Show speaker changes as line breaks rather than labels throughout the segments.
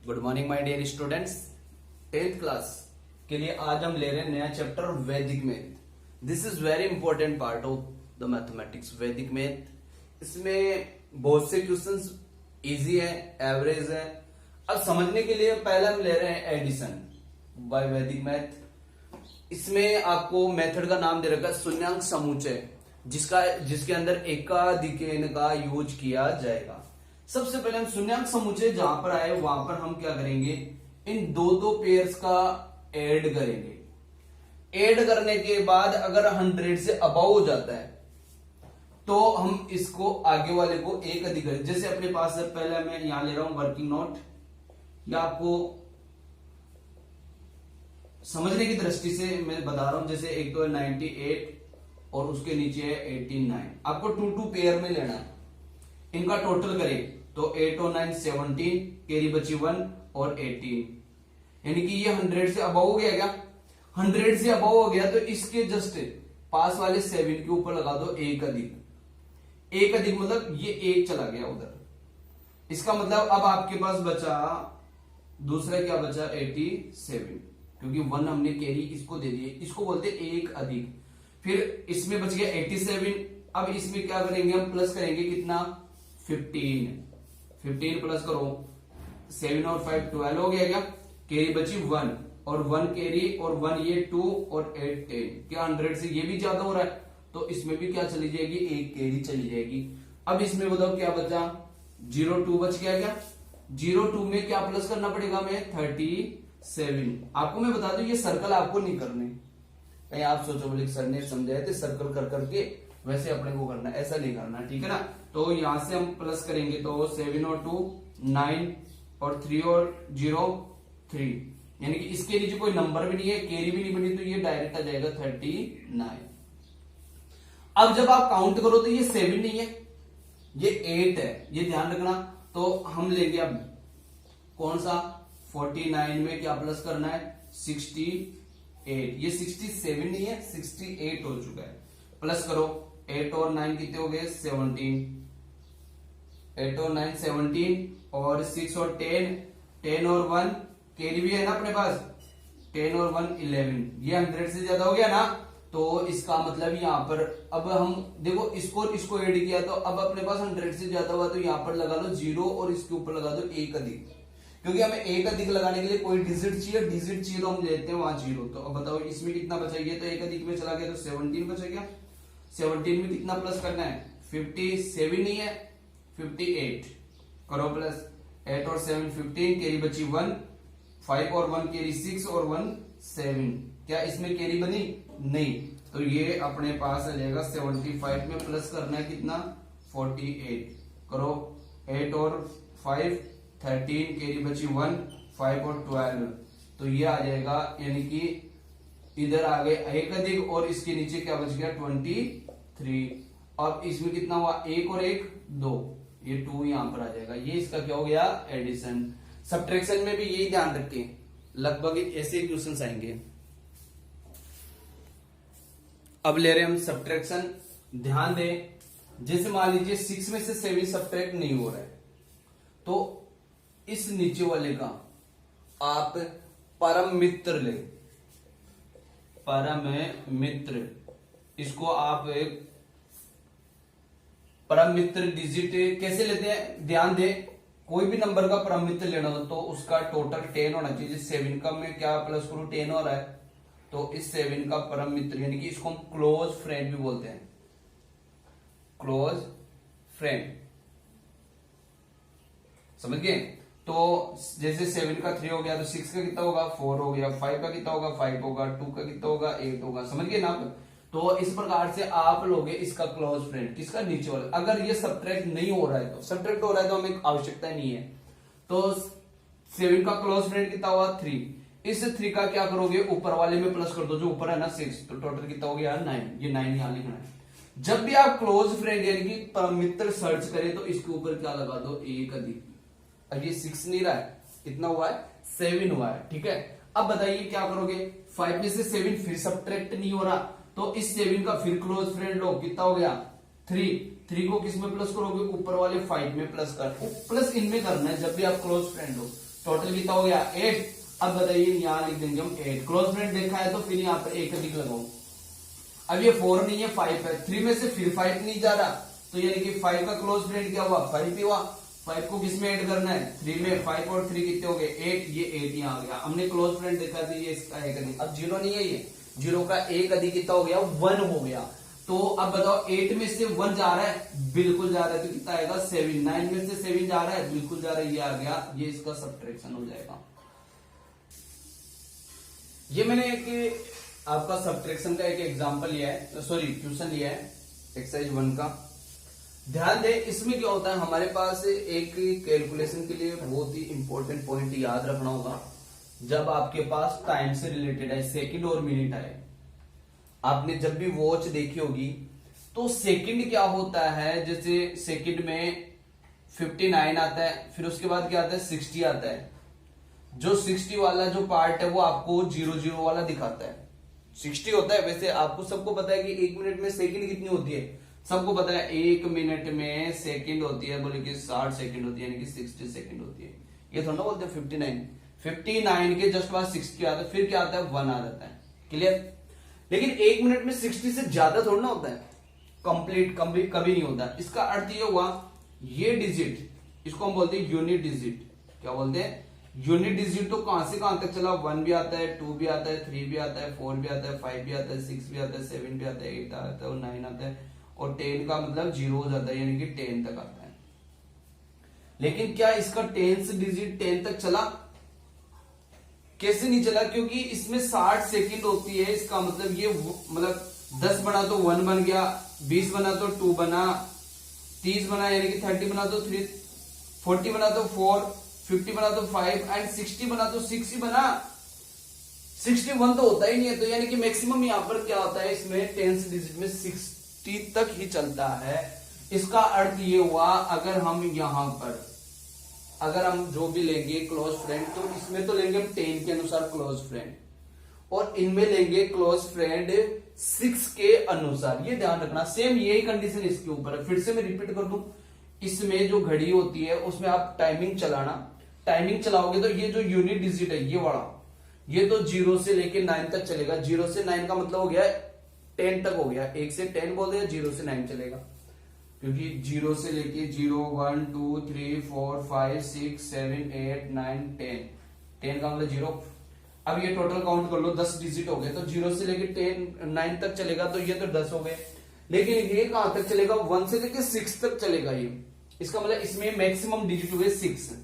Good morning my dear students. 10th class के लिए आज हम ले रहे हैं नया चैप्टर वैदिक math. This is very important part of the mathematics, वैदिक मैथ। इसमें बहुत से क्वेश्चंस इजी है, एवरेज है। अब समझने के लिए पहले हम ले रहे हैं एडिशन बाय वैदिक मैथ। इसमें आपको मेथड का नाम दे रखा है शून्यांक समुच्चय, जिसके अंदर एकाधिकन का यूज किया जाएगा। सबसे पहले हम शून्यांक समुच्चय जहां पर आए वहां पर हम क्या करेंगे, इन दो दो पेयर्स का ऐड करेंगे। ऐड करने के बाद अगर 100 से अबव हो जाता है तो हम इसको आगे वाले को एक अधिक, जैसे अपने पास है, पहले मैं यहां ले रहा हूं वर्किंग नोट, या आपको समझने की दृष्टि से मैं बता रहा हूं। जैसे एक तो है 98 और उसके नीचे है 89। आपको 2 पेयर में लेना है। इनका टोटल करें तो 8 और 9 17, कैरी बची 1 और 18, यानी कि ये 100 से अबव हो गया। क्या 100 से अबव हो गया तो इसके जस्ट पास वाले 7 के ऊपर लगा दो एक अधिक। एक अधिक मतलब ये एक चला गया उधर। इसका मतलब अब आपके पास बचा दूसरा क्या बचा 87, क्योंकि 1 हमने कैरी इसको दे दिए, इसको बोलते एक अधिक। फिर इसमें बच गया 87। अब इसमें क्या करेंगे, हम प्लस करेंगे कितना 15 प्लस करो 7 और 5 12 हो गया। क्या कैरी बची 1 और 1 कैरी और 1 ये 2 और 8 10। क्या 100 से ये भी ज्यादा हो रहा है तो इसमें भी क्या चली जाएगी, एक कैरी चली जाएगी। अब इसमें बताओ क्या बचा 02 बच गया। क्या 02 में क्या प्लस करना पड़ेगा हमें 37। आपको मैं बता दूं ये सर्कल आपको नहीं करने, कहीं आप सोचो बोले सर ने समझाया थे सर्कल कर करके वैसे अपने को करना, ऐसा नहीं करना, ठीक है ना। तो यहां से हम प्लस करेंगे तो 7 और 2 9 और 3 और 0 3, यानी कि इसके नीचे कोई नंबर भी नहीं है, कैरी भी नहीं बनी, तो ये डायरेक्ट आ जाएगा 39। अब जब आप काउंट करो तो ये 7 नहीं है, ये 8 है, ये ध्यान रखना। तो हम लेंगे अब कौन सा 49 में क्या प्लस करना है 68। ये 67 नहीं है, 68 हो चुका है। प्लस करो 8 और 9 कितने हो गए 17, 8 और 9 17 और 6 और 10 और 1 कैरी भी है ना अपने पास, 10 और 1 11। ये 100 से ज्यादा हो गया ना, तो इसका मतलब यहां पर अब हम देखो इसको ऐड किया तो अब अपने पास 100 से ज्यादा हुआ तो यहां पर लगा लो 0 और इसके ऊपर लगा दो एक अधिक, क्योंकि हमें एक अधिक लगाने के लिए कोई डिजिट चाहिए। डिजिट चाहिए तो हम लेते हैं वहां 0। तो अब बताओ इसमें कितना बचा, ये तो एक अधिक में चला गया तो 17 बचा गया। 17 में कितना प्लस करना है 57 नहीं है 58, करो प्लस 8 और 7 15, कैरी बची 1 5 और 1 कैरी 6 और 1 7। क्या इसमें कैरी बनी नहीं, तो ये अपने पास आ जाएगा 75 में प्लस करना है कितना 48, करो 8 और 5 13, कैरी बची 1 5 और 12, तो ये आ जाएगा, यानी कि इधर आ गए एक अधिक और इसके नीचे क्या बच गया 23। अब इसमें कितना हुआ 1 और 1 2, ये 2 यहां पर आ जाएगा। ये इसका क्या हो गया एडिशन। सब्ट्रैक्शन में भी यही ध्यान रखें, लगभग ऐसे क्वेश्चंस आएंगे। अब ले रहे हम सब्ट्रैक्शन, ध्यान दें। जैसे मान लीजिए 6 में से 7 सब्ट्रैक्ट नहीं हो रहा है तो इस नीचे वाले का आप परम मित्र ले, परम मित्र, इसको आप एक परम मित्र डिजिट कैसे लेते हैं, ध्यान दें। कोई भी नंबर का परम मित्र लेना हो तो उसका टोटल 10 होना चाहिए। 7 का मैं क्या प्लस करूं 10 हो रहा है, तो इस 7 का परम मित्र, यानी कि इसको हम क्लोज फ्रेंड भी बोलते हैं, क्लोज फ्रेंड, समझ गए। तो जैसे 7 का 3 हो गया तो 6 का कितना होगा 4 हो गया, 5 का कितना होगा 5 होगा, 2 का कितना होगा 8 होगा, समझ गए ना आप। तो इस प्रकार से आप लोगे इसका क्लोज फ्रेंड, किसका नीचे वाला। अगर ये सब्ट्रैक्ट नहीं हो रहा है तो, सब्ट्रैक्ट हो रहा है तो हमें आवश्यकता नहीं है। तो 7 का क्लोज फ्रेंड कितना हुआ 3, इस 3 का क्या करोगे ऊपर वाले में प्लस कर दो, जो ऊपर है ना 6, तो टोटल कितना हो गया 9, ये 9 यहां लिखना है। जब भी आप क्लोज फ्रेंड यानी कि मित्र सर्च करें तो इसके ऊपर क्या लगा दो एक अधिक। अब ये 6 नहीं रहा है, कितना हुआ है 7 हुआ है, ठीक है। अब बताइए क्या करोगे, 5 में से 7 फिर सब्ट्रैक्ट नहीं हो रहा तो इस 7 का फिर क्लोज फ्रेंड लो, कितना हो गया 3 को किस में प्लस करोगे ऊपर वाले 5 में प्लस कर, प्लस इनमें करना है जब भी आप क्लोज फ्रेंड हो। टोटल कितना हो गया 8। अब बताइए यहां लिख देंगे हम 8। क्लोज फ्रेंड देखा है तो फिर यहाँ पर एक अधिक लगाओ। अब ये 4 नहीं है 5 है, 3 में से फिर 5 नहीं जा रहा, तो यानी कि 5 का क्लोज फ्रेंड क्या हुआ 5 ही हुआ। 5 को किस में ऐड करना है 3 में। 5 और 3 कितने हो गए 8, ये 8 यहाँ आ गया। हमने क्लोज फ्रेंड देखा था ये इसका एक अधिक। अब 0 नहीं है, ये 0 का एक अधिक कितना हो गया 1 हो गया। तो अब बताओ 8 में से 1 जा रहा है, बिल्कुल जा रहा है, तो कितना आएगा 7। 9 में से 7 जा रहा है, बिल्कुल जा रहा है, ये आ गया, ये इसका सब्ट्रैक्शन हो जाएगा। ये मैंने एक आपका सब्ट्रैक्शन का एक एग्जांपल लिया है, सॉरी क्वेश्चन लिया है एक्सरसाइज 1 का। ध्यान दे, इसमें क्या होता है हमारे पास एक कैलकुलेशन के लिए बहुत ही इंपॉर्टेंट पॉइंट याद रखना होगा। जब आपके पास टाइम से रिलेटेड है, सेकंड और मिनट है, आपने जब भी वॉच देखी होगी तो सेकंड क्या होता है, जैसे सेकंड में 59 आता है, फिर उसके बाद क्या आता है 60 आता है। जो 60 वाला जो पार्ट है वो आपको 00 वाला दिखाता है, 60 होता है। वैसे आपको सबको पता है कि 1 मिनट में सेकंड कितनी होती है, सबको पता है 1 मिनट में सेकंड होती है बोले कि 60 सेकंड होती है, यानी कि 60 सेकंड होती है। ये थोड़ा ना बोलते हैं 59 के जस्ट बाद 60 आता है, फिर क्या आता है 1 आ जाता है। क्लियर। लेकिन 1 मिनट में 60 से ज्यादा थोड़ा ना होता है, कंप्लीट कभी नहीं होता। इसका अर्थ ये हुआ ये डिजिट, इसको हम बोलते हैं यूनिट डिजिट। क्या बोलते हैं यूनिट डिजिट। तो कहां से कहां तक चला, 1 भी आता है, 2 भी आता है, 3 भी आता है, 4 भी आता है, 5 भी आता है, 6 भी आता है, 7 भी आता है, 8 आता है और 9 आता है, और 10 का मतलब 0 हो जाता है, यानी कि 10 तक आता है। लेकिन क्या इसका 10th डिजिट 10 तक चला, कैसे नहीं चला, क्योंकि इसमें 60 सेकंड होती है। इसका मतलब ये मतलब 10 बना तो 1 बन गया, 20 बना तो 2 बना, 30 बना यानी कि 30 बना तो 3, 40 बना तो 4, 50 बना तो 5 एंड 60 बना तो 6 ही बना। 61 तो होता ही नहीं है, तो यानी कि मैक्सिमम यहां पर क्या होता है इसमें 10th डिजिट में 60 तक ही चलता है। इसका अर्थ ये हुआ अगर हम यहां पर अगर हम जो भी लेंगे क्लोज फ्रेंड, तो इसमें तो लेंगे हम 10 के अनुसार क्लोज फ्रेंड, और इनमें लेंगे क्लोज फ्रेंड 6 के अनुसार। ये ध्यान रखना, सेम यही कंडीशन इसके ऊपर है। फिर से मैं रिपीट कर दूं, इसमें जो घड़ी होती है उसमें आप टाइमिंग चलाना, टाइमिंग चलाओगे तो ये जो यूनिट डिजिट है ये वाला, ये तो 0 से लेके 9 तक चलेगा। 0 से 9 का मतलब हो गया 10 तक हो गया, 1 से 10 बोल दिया, 0 से 9 चलेगा, क्योंकि 0 से लेके 0 1 2 3 4 5 6 7 8 9 10, 10 का मतलब 0। अब ये टोटल काउंट कर लो, 10 डिजिट हो गए, तो 0 से लेके 9 तक चलेगा, तो ये तो 10 हो गए। लेकिन ये कहां तक चलेगा, 1 से लेके 6 तक चलेगा ये। इसका मतलब इसमें मैक्सिमम डिजिट हुए 6,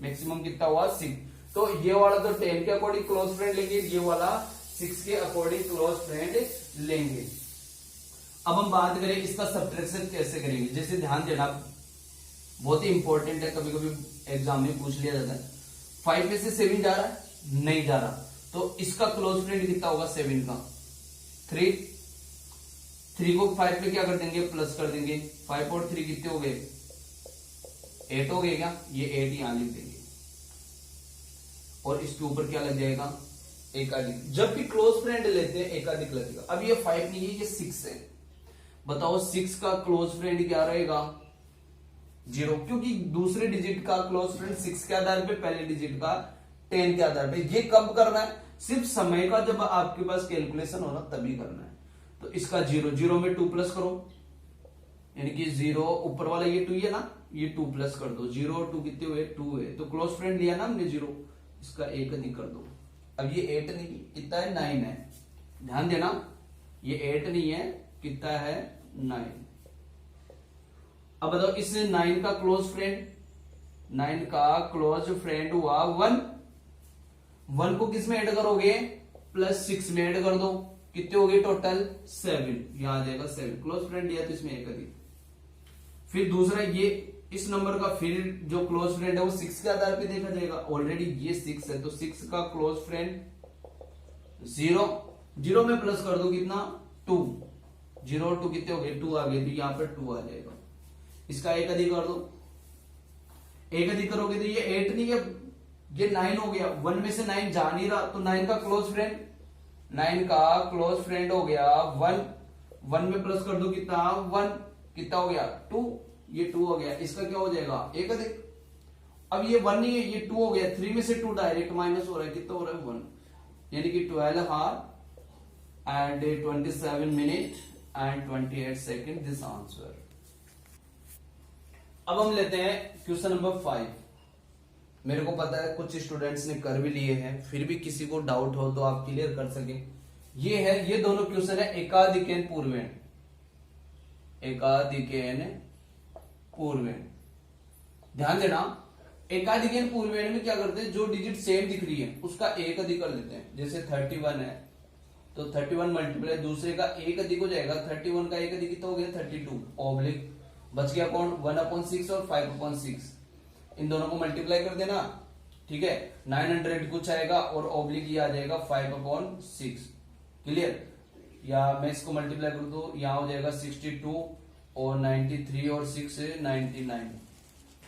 मैक्सिमम कितना हुआ 6। तो ये वाला तो 10 के अकॉर्डिंग क्लोज फ्रेंड लेंगे, ये वाला 6 के अकॉर्डिंग क्लोज फ्रेंड लेंगे। अब हम बात करें इसका सब्ट्रैक्शन कैसे करेंगे। जैसे ध्यान देना, बहुत ही इंपॉर्टेंट है, कभी कभी एग्जाम में पूछ लिया जाता है। 5 में से 7 जा रहा है, नहीं जा रहा, तो इसका क्लोज फ्रेंड कितना होगा 7 का 3 को 5 में क्या कर देंगे प्लस कर देंगे, 5 और 3 कितने हो गए 8 हो गए क्या, ये 8 यहां लिख देंगे, और इसके ऊपर क्या लग जाएगा एकाधिक। जब भी क्लोज फ्रेंड लेते हैं एकाधिक लगेगा। अब ये 5 नहीं है, ये 6 है। बताओ 6 का क्लोज फ्रेंड क्या रहेगा 0, क्योंकि दूसरे डिजिट का क्लोज फ्रेंड 6 के आधार पे, पहले डिजिट का 10 के आधार पे। ये कब करना है, सिर्फ समय का जब आपके पास कैलकुलेशन हो ना तभी करना है। तो इसका 0 में 2 प्लस करो, यानी कि 0 ऊपर वाला ये 2 है ना, ये 2 प्लस कर दो, 0 और 2 कितने हुए 2 है, तो क्लोज फ्रेंड लिया ना हमने 0, इसका 1 अधिक कर दो। अब ये 8 नहीं, कितना है 9 है, ध्यान देना, ये 8 नहीं है, कितना है 9। अब बताओ इसने 9 का क्लोज फ्रेंड, 9 का क्लोज फ्रेंड हुआ 1 को किस में ऐड करोगे प्लस 6 में ऐड कर दो, कितने हो गए टोटल 7, यहां आ जाएगा 7। क्लोज फ्रेंड लिया तो इसमें 1 अधिक। फिर दूसरा ये इस नंबर का फिर जो क्लोज फ्रेंड है वो 6 के आधार पे देखा जाएगा, ऑलरेडी ये 6 है, तो 6 का क्लोज फ्रेंड 0 में प्लस कर दो कितना 2, 0 और 2 कितने हो गए 2 आ गए, तो यहां पर 2 आ जाएगा। इसका 1 अधिक कर दो, 1 अधिक करोगे तो ये 8 नहीं है, ये 9 हो गया। 1 में से 9 जा नहीं रहा, तो 9 का क्लोज फ्रेंड, 9 का क्लोज फ्रेंड हो गया 1 में प्लस कर दो कितना 1, कितना हो गया 2, ये 2 हो गया। इसका क्या हो जाएगा 1 अधिक। अब ये 1 नहीं है, ये 2 हो गया, 3 में से 2 डायरेक्ट माइनस हो रहा है, कितना हो रहा है 1, यानी कि 12 our and 27 minute and 28 second this answer. अब हम लेते हैं क्वेश्चन नंबर 5। मेरे को पता है कुछ स्टूडेंट्स ने कर भी लिए हैं, फिर भी किसी को डाउट हो तो आप क्लियर कर सके। ये है, ये दोनों क्वेश्चन है एकाधिकेन पूर्वेण, एकाधिकेन पूर्वेण। ध्यान देना, एकाधिकेन पूर्वेण में क्या करते हैं, जो डिजिट सेम दिख रही है उसका एक अधिक कर लेते हैं। जैसे 31 है तो 31 मल्टीप्लाई दूसरे का एक अधिक हो जाएगा, 31 का एक अधिक कितना हो गया 32, ऑब्लिक बच गया कौन 1/6 और 5/6, इन दोनों को मल्टीप्लाई कर देना, ठीक है, 900 कुछ आएगा और ऑब्लिक ये आ जाएगा 5/6, क्लियर। या मैं इसको मल्टीप्लाई कर दूं, यहां हो जाएगा 62 और 93 और 6 99,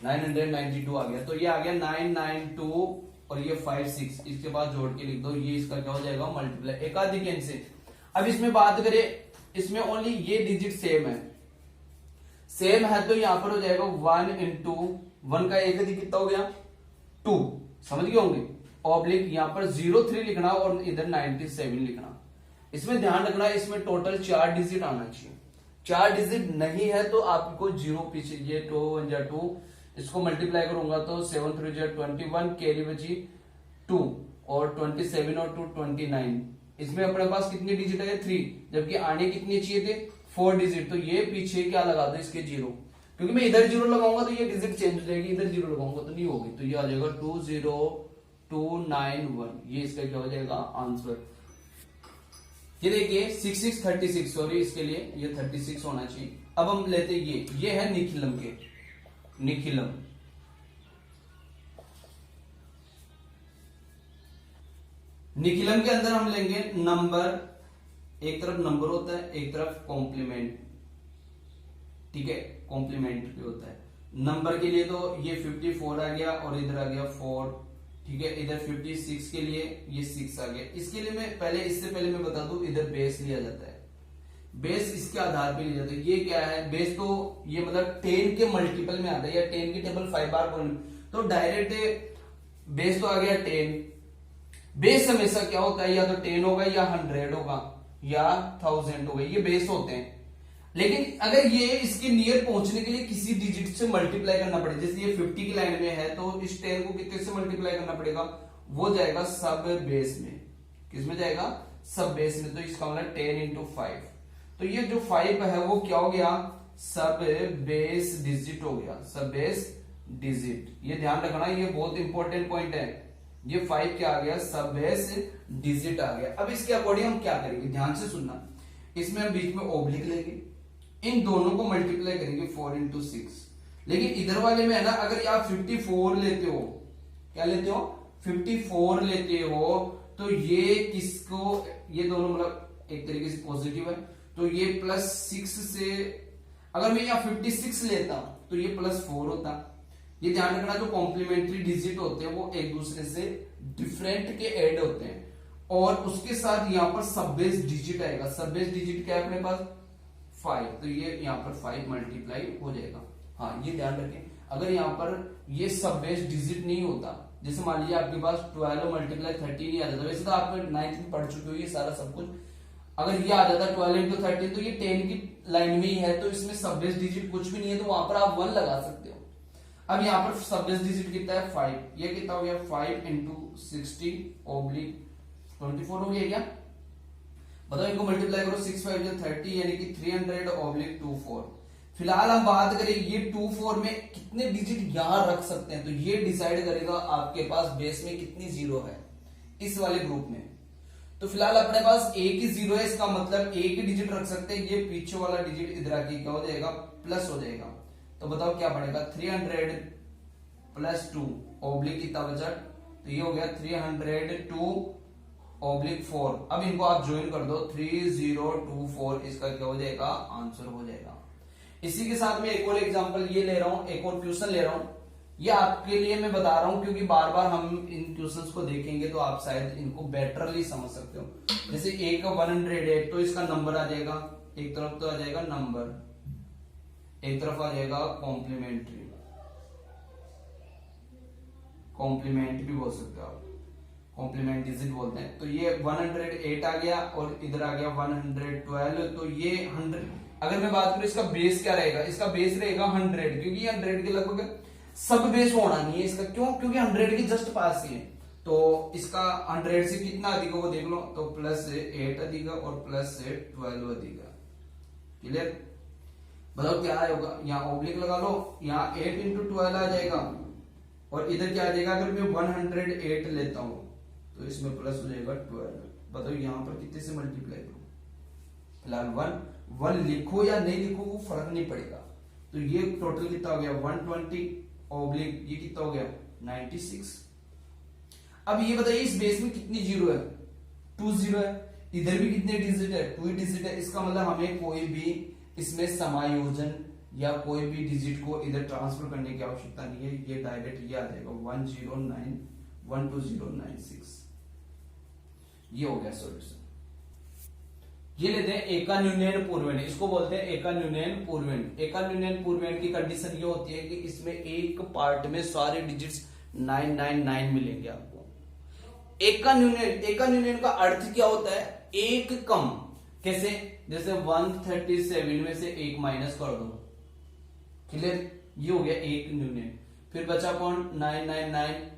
992 आ गया, तो ये आ गया 992 और ये 56, इसके बाद जोड़ के लिख दो, ये इसका क्या हो जाएगा मल्टीप्लाई एकाधिकेन से। अब इसमें बात करें, इसमें ओनली ये डिजिट सेम है, सेम है तो यहां पर हो जाएगा 1 इंटू 1 का एक अधिक कितना हो गया 2, समझ गए होंगे, ऑब्लिक यहां पर 03 लिखना और इधर 97 लिखना। इसमें ध्यान रखना, इसमें टोटल 4 डिजिट आना चाहिए, 4 डिजिट नहीं है तो आपको 0 पीछे, ये 2 1 जा 2, इसको मल्टीप्लाई करूंगा तो 7 3 जा 21, कैरी बची 2 और 27 और 2 29, इसमें अपने पास कितनी डिजिट है 3, जबकि आने कितने चाहिए थे 4 डिजिट, तो ये पीछे क्या लगा दो इसके 0, क्योंकि मैं इधर 0 लगाऊंगा तो ये डिजिट चेंज हो जाएगी, इधर 0 लगाऊंगा तो नहीं होगी, तो ये आ जाएगा 20291, ये इसका क्या हो जाएगा आंसर। ये देखिए 6636, सॉरी इसके लिए ये 36 होना चाहिए। अब हम लेते ये है निखिलम के, निखिलम निखिलम के अंदर हम लेंगे नंबर, एक तरफ नंबर होता है एक तरफ कॉम्प्लीमेंट, ठीक है, कॉम्प्लीमेंट्री होता है। नंबर के लिए तो ये 54 आ गया और इधर आ गया 4, ठीक है, इधर 56 के लिए ये 6 आ गया। इसके लिए मैं पहले, इससे पहले मैं बता दूं, इधर बेस लिया जाता है, बेस इसके आधार पे लिया जाता है। ये क्या है बेस, तो ये मतलब 10 के मल्टीपल में आता है, या 10 की टेबल 5 बार बोलने, तो डायरेक्ट बेस तो आ गया 10। बेस हमेशा क्या होता है, या तो 10 होगा या 100 होगा या 1000 होगा, ये बेस होते हैं। लेकिन अगर ये इसके नियर पहुंचने के लिए किसी डिजिट से मल्टीप्लाई करना पड़े, जैसे ये 50 की लाइन में है तो इस 10 को कितने से मल्टीप्लाई करना पड़ेगा, वो जाएगा सब बेस में, किस में जाएगा सब बेस में, तो इसका मतलब 10 इंटू 5, तो ये जो 5 है वो क्या हो गया सब बेस डिजिट हो गया, सब बेस डिजिट। ये ध्यान रखना, ये बहुत इंपॉर्टेंट पॉइंट है, ये 5 क्या आ गया सब बेस डिजिट आ गया। अब इसके अकॉर्डिंग हम क्या करेंगे, ध्यान से सुनना, इसमें हम बीच में ओब्लिक लेंगे, इन दोनों को मल्टीप्लाई करेंगे 4 इंटू 6, लेकिन इधर वाले में है ना, अगर आप 54 लेते हो, क्या लेते हो 54 लेते हो, तो ये किसको, ये दोनों मतलब एक तरीके से पॉजिटिव है, तो ये +6 से, अगर मैं यहाँ 56 लेता तो ये +4 होता। ये ध्यान रखना, जो कॉम्प्लीमेंट्री डिजिट होते हैं वो एक दूसरे से डिफरेंट के ऐड होते हैं, और उसके साथ यहाँ पर सब बेस डिजिट आएगा। सब बेस डिजिट क्या है अपने पास 5, तो ये यहाँ पर 5 मल्टीप्लाई हो जाएगा। हाँ ये ध्यान रखें, अगर यहाँ पर ये सब बेस डिजिट नहीं होता, जैसे मान लीजिए आपके पास 12 मल्टीप्लाई 13 ही आ जाता, वैसे तो आप 9th में पढ़ चुके हो ये सारा सब कुछ, अगर ये आ जाता 12 इंटू 13 तो ये 10 की लाइन में ही है, तो इसमें सब बेस डिजिट कुछ भी नहीं है, तो वहां पर आप 1 लगा सकते हो। अब यहाँ पर सब बेस डिजिट कितना है 5, ये कितना हो गया 5 इंटू 60 ऑब्लिक 24 हो गया क्या, बताओ इनको मल्टीप्लाई करो, 6 5 30 यानी कि 300 ऑब्लिक 24। फिलहाल हम बात करें ये 24 में कितने डिजिट यहां रख सकते हैं, तो ये डिसाइड करेगा आपके पास बेस में कितनी 0 है इस वाले ग्रुप में। तो फिलहाल अपने पास एक ही 0 है, इसका मतलब एक ही डिजिट रख सकते हैं, ये पीछे वाला डिजिट इधर आके क्या हो जाएगा प्लस हो जाएगा। तो बताओ क्या बनेगा 300 + 2 ऑब्लिक कितना बचा, तो ये हो गया 302 ऑब्लिक 4। अब इनको आप ज्वाइन कर दो 3024, इसका क्या हो जाएगा आंसर हो जाएगा। इसी के साथ में एक और एग्जांपल ये ले रहा हूं, एक और क्वेश्चन ले रहा हूं, ये आपके लिए मैं बता रहा हूं क्योंकि बार बार हम इन क्वेश्चंस को देखेंगे तो आप शायद इनको बेटरली समझ सकते हो। जैसे A का 108 तो इसका नंबर आ जाएगा, एक तरफ तो आ जाएगा नंबर, एक तरफ आ जाएगा कॉम्प्लीमेंट्री, कॉम्प्लीमेंट भी बोल सकते हो आप, कॉम्प्लीमेंट डिजिट बोलते हैं। तो ये 108 आ गया और इधर आ गया 112। तो ये 100, अगर मैं बात करूं इसका बेस क्या रहेगा, इसका बेस रहेगा 100, क्योंकि ये 100 के लगभग सब बेस होना नहीं है इसका, क्यों, क्योंकि 100 के जस्ट पास ही है। तो इसका 100 से कितना अधिक है वो देख लो, तो +8 अधिक और +12 अधिक। क्लियर? बताओ क्या होगा, यहाँ ऑब्लिक लगा लो, यहाँ 8 × 12 आ जाएगा और इधर क्या आ जाएगा, अगर मैं 108 लेता हूं तो इसमें प्लस हो जाएगा 12। बताओ यहाँ पर कितने से मल्टीप्लाई करूं, फिलहाल 1 लिखो या नहीं लिखो वो फर्क नहीं पड़ेगा। तो ये टोटल कितना हो गया 120 ऑब्लिक ये कितना हो गया 96। अब ये बताइए इस बेस में कितनी जीरो है, 2 जीरो है, इधर भी कितने डिजिट है, 2 डिजिट है। इसका मतलब हमें कोई भी इसमें समायोजन या कोई भी डिजिट को इधर ट्रांसफर करने की आवश्यकता नहीं है, ये डायरेक्ट ये आ जाएगा 109 ये हो गया सॉल्यूशन। ये लेते हैं एकान्यून पूर्वेण, इसको बोलते हैं एकान्यून पूर्वेण। एकान्यून पूर्वेण की कंडीशन ये होती है कि इसमें एक पार्ट में सारे डिजिट्स 999 मिलेंगे आपको। एकान्यून का अर्थ क्या होता है, एक कम। कैसे, जैसे 137 में से एक माइनस कर दो, क्लियर, ये हो गया एक न्यून। फिर बचा कौन 999।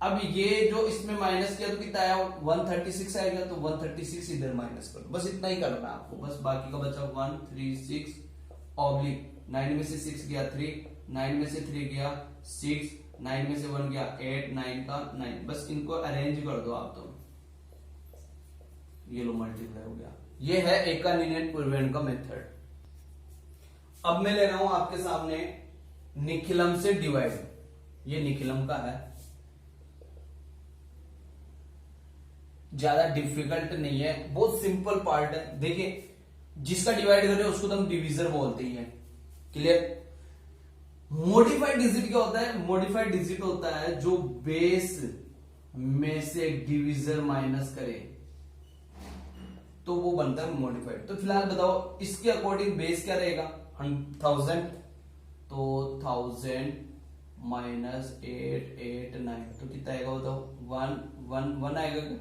अब ये जो इसमें माइनस किया तो कितना आया 136 आएगा, तो 136 इधर माइनस कर दो, बस इतना ही करना है आपको। बस बाकी का बचा 136 ऑब्लिक 9 में से 6 गया 3, 9 में से 3 गया 6, 9 में से 1 गया 8, 9 का 9, बस इनको अरेंज कर दो आप। तो ये लो मल्टीप्लाई हो गया। ये है एकान्यून पूर्वेण का मेथड। अब मैं ले रहा हूं आपके सामने निखिलम से डिवाइड। ये निखिलम का है, ज्यादा डिफिकल्ट नहीं है, बहुत सिंपल पार्ट है। देखिए जिसका डिवाइड कर रहे हैं उसको तो हम डिविजर बोलते ही है। क्लियर? मॉडिफाइड डिजिट क्या होता है, मॉडिफाइड डिजिट होता है जो बेस में से डिविजर माइनस करे तो वो बनता है मॉडिफाइड। तो फिलहाल बताओ इसके अकॉर्डिंग बेस क्या रहेगा 1000, तो 1000 माइनस 8 8 9 तो कितना आएगा बताओ 1 आएगा क्या,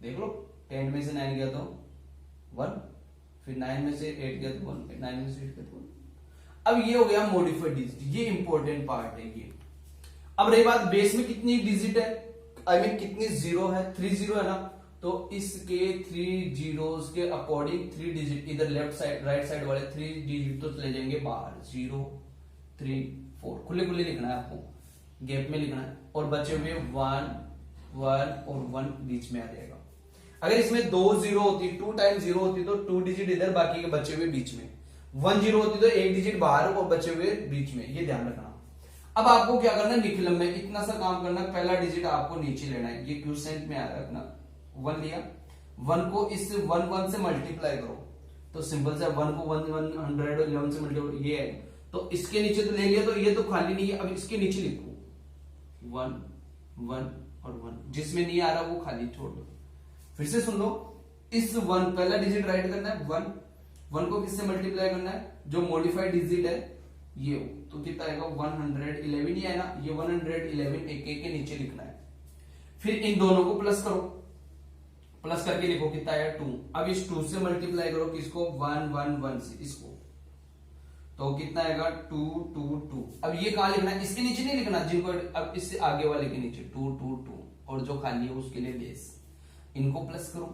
देख लो 10 में से 9 गया तो 1, फिर 9 में से 8 गया तो 1, 9 में से 8 गया तो 1। अब ये हो गया मॉडिफाइड डिजिट, ये इंपॉर्टेंट पार्ट है ये। अब रही बात बेस में कितनी डिजिट है, आई मीन कितनी जीरो है, 3 जीरो है ना, तो इसके 3 जीरोस के अकॉर्डिंग 3 डिजिट इधर लेफ्ट साइड राइट साइड वाले 3 डिजिट तो चले जाएंगे बाहर, 0 3 4 खुले खुले लिखना है आपको, गैप में लिखना है, और बचे हुए 1 1 और 1 बीच में आ जाएगा। अगर इसमें 2 जीरो होती, 2 टाइम 0 होती तो 2 डिजिट इधर, बाकी के बचे हुए बीच में, 1 0 होती तो 1 डिजिट बाहर और बचे हुए बीच में, ये ध्यान रखना। अब आपको क्या करना है, निखिलम में इतना सा काम करना, पहला डिजिट आपको नीचे लेना है, ये क्यूसेंट में आ रखना, 1 लिया, 1 को इस 1 से मल्टीप्लाई करो, तो सिंपल से 1 को 111 से मल्टीप्लाई, ये है, तो इसके नीचे तो ले लिया, तो ये तो खाली नहीं है, अब इसके नीचे लिखो 1 1 और 1, जिसमें नहीं आ रहा वो खाली छोड़ दो। फिर से सुन लो, इस 1 पहला डिजिट राइट करना है 1 को किससे मल्टीप्लाई करना है, जो मॉडिफाइड डिजिट है ये, तो कितना आएगा 111 ही है ना, ये 111 एक के नीचे लिखना है। फिर इन दोनों को प्लस करो, प्लस करके लिखो कितना आया 2। अब इस 2 से मल्टीप्लाई करो किसको 111 से, इसको, तो कितना आएगा 2 2 2। अब ये कहां लिखना है, इसके नीचे नहीं लिखना, जिनको अब इससे आगे वाले के नीचे 2 2 2, और जो खाली है उसके लिए बेस, इनको प्लस करो,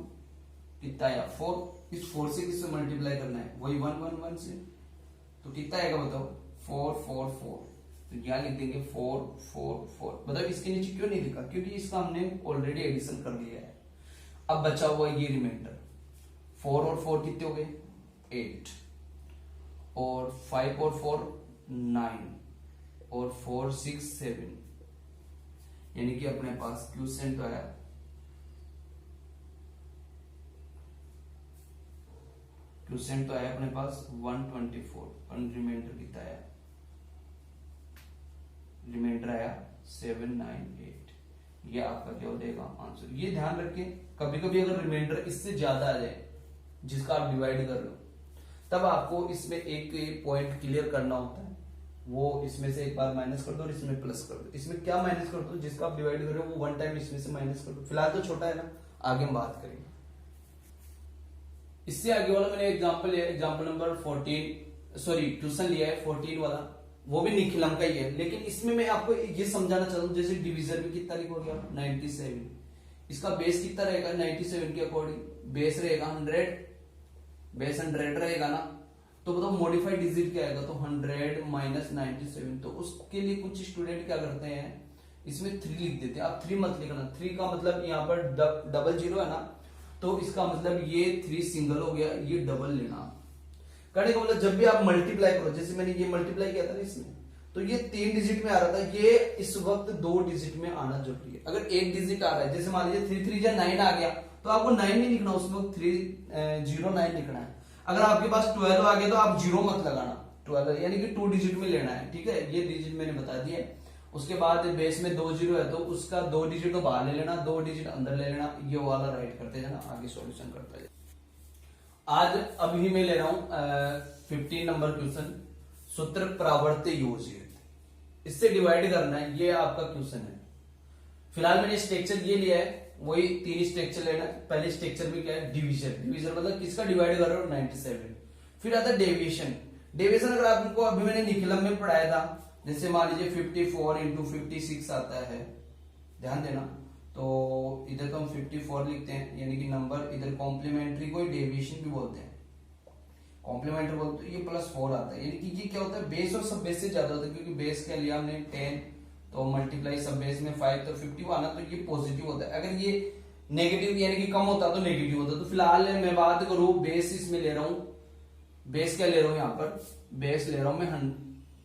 कितना आया 4। इस 4 से किससे मल्टीप्लाई करना है, वही 111 से, तो कितना आएगा बताओ 4 4 4, तो यहां लिख देंगे 4 4 4। बताओ इसके नीचे क्यों नहीं लिखा, क्योंकि इसका हमने ऑलरेडी एडिशन कर लिया है। अब बचा हुआ ये रिमाइंडर, 4 और 4 कितने हो गए 8, और 5 और 4 9, और 4 6 7, यानी कि अपने पास क्यूसेंट आया तो आया अपने पास 124, और रिमाइंडर कितना आया, रिमाइंडर आया 798। ये आपका क्या हो जाएगा आंसर। ये ध्यान रखें, कभी कभी अगर रिमाइंडर इससे ज्यादा आ जाए जिसका आप डिवाइड कर लो, तब आपको इसमें एक पॉइंट क्लियर करना होता है वो इसमें से एक बार माइनस कर दो और इसमें प्लस कर दो। इसमें क्या माइनस कर दो, जिसका आप डिवाइड कर रहे हो वो वन टाइम इसमें से माइनस कर दो। फिलहाल तो छोटा है ना, आगे हम बात करेंगे। इससे आगे वाला मैंने एग्जांपल लिया, एग्जांपल नंबर 14, सॉरी ट्यूशन लिया है 14 वाला, वो भी निखिलम का ही है, लेकिन इसमें मैं आपको ये समझाना चाहता हूँ, जैसे डिवीजर में कितना लिखोगे आप 97, इसका बेस कितना रहेगा 97 के अकॉर्डिंग, बेस रहेगा 100, बेस 100 रहेगा ना, तो बताओ मॉडिफाइड डिजिट क्या आएगा, तो 100 माइनस 97। तो उसके लिए कुछ स्टूडेंट क्या करते हैं, इसमें 3 लिख देते हैं। आप 3 मत लिखना, 3 का मतलब यहाँ पर डबल जीरो है ना, तो इसका मतलब ये 3 सिंगल हो गया, ये डबल लेना। करने का मतलब जब भी आप मल्टीप्लाई करो, जैसे मैंने ये मल्टीप्लाई किया था ना इसमें, तो ये 3 डिजिट में आ रहा था, ये इस वक्त 2 डिजिट में आना जरूरी है। अगर 1 डिजिट आ रहा है, जैसे मान लीजिए 3 3 या 9 आ गया, तो आपको 9 नहीं लिखना, उसमें 309 लिखना है। अगर आपके पास 12 आ गया तो आप 0 मत लगाना, 12 यानी कि 2 डिजिट में लेना है, ठीक है। ये डिजिट मैंने बता दिया है। उसके बाद बेस में 2 जीरो है, तो उसका 2 डिजिट तो बाहर ले लेना, 2 डिजिट अंदर ले लेना, ये वाला राइट करते जाना, आगे सॉल्यूशन करते जाना। आज अभी मैं ले रहा हूं 15 नंबर क्वेश्चन, सूत्र प्रावर्त योजित, इससे डिवाइड करना है, ये आपका क्वेश्चन है। फिलहाल मैंने स्ट्रक्चर ये लिया है, वही 3 स्ट्रक्चर लेना है। पहले स्ट्रक्चर में क्या है, डिवीजन, डिवीजन मतलब किसका डिवाइड कर रहे हो 97। फिर आता है डेविएशन, डेविएशन अगर आपको अभी मैंने निखिलम में पढ़ाया था, जैसे मान लीजिए 54 इंटू 56 आता है, ध्यान देना, तो इधर तो हम 54 लिखते हैं, यानी कि नंबर, इधर कॉम्प्लीमेंट्री को डेविएशन भी बोलते हैं, कॉम्प्लीमेंट्री बोलते हैं, ये +4 आता है, यानी कि ये क्या होता है, बेस और सब बेस से ज्यादा होता है, क्योंकि बेस के लिए हमने 10, तो मल्टीप्लाई सब बेस में 5, तो 51 आना, तो ये पॉजिटिव होता है। अगर ये नेगेटिव यानी कि कम होता तो नेगेटिव होता। तो फिलहाल मैं बात करूं बेस, इसमें ले रहा हूं, बेस क्या ले रहा हूं, यहाँ पर बेस ले रहा हूं मैं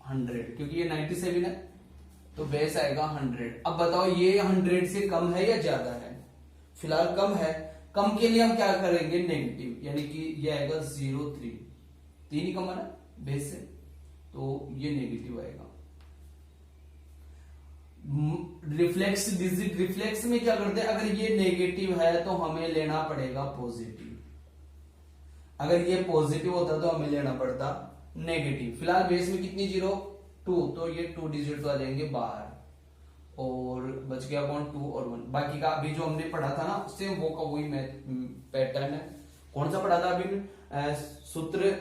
100, क्योंकि ये 97 है, तो बेस आएगा 100। अब बताओ ये 100 से कम है या ज्यादा है, फिलहाल कम है। कम के लिए हम क्या करेंगे, नेगेटिव, यानी कि ये आएगा 03, 3 ही कम है ना बेस से, तो ये नेगेटिव आएगा। रिफ्लेक्स डिजिट, रिफ्लेक्स में क्या करते हैं, अगर ये नेगेटिव है तो हमें लेना पड़ेगा पॉजिटिव, अगर ये पॉजिटिव होता तो हमें लेना पड़ता नेगेटिव। फिलहाल बेस में कितनी 0, 2, तो ये 2 डिजिट तो आ जाएंगे बाहर, और बच गया कौन, 2 और 1। बाकी का अभी जो हमने पढ़ा था ना, सेम वो का वही पैटर्न है। कौन सा पढ़ा था अभी, सूत्र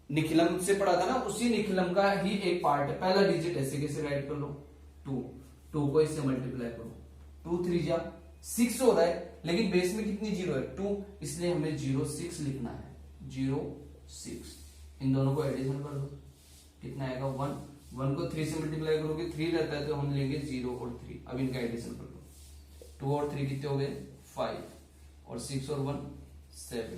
निखिलम से पढ़ा था ना, उसी निखिलम का ही एक पार्ट है। पहला डिजिट ऐसे कैसे राइट कर लो, 2 को इससे मल्टीप्लाई करो, 2 3 जा 6 हो रहा है, लेकिन बेस में कितनी 0 है, 2, इसलिए हमें 06 लिखना है, 06। इन दोनों को एडिशन कर दो, कितना आएगा 1, 1 को 3 से मल्टीप्लाई करोगे 3 रहता है, तो हम लेंगे 0 और 3। अब इनका एडिशन कर दो, 2 और 3 कितने हो गए 5, और 6 और 1 7।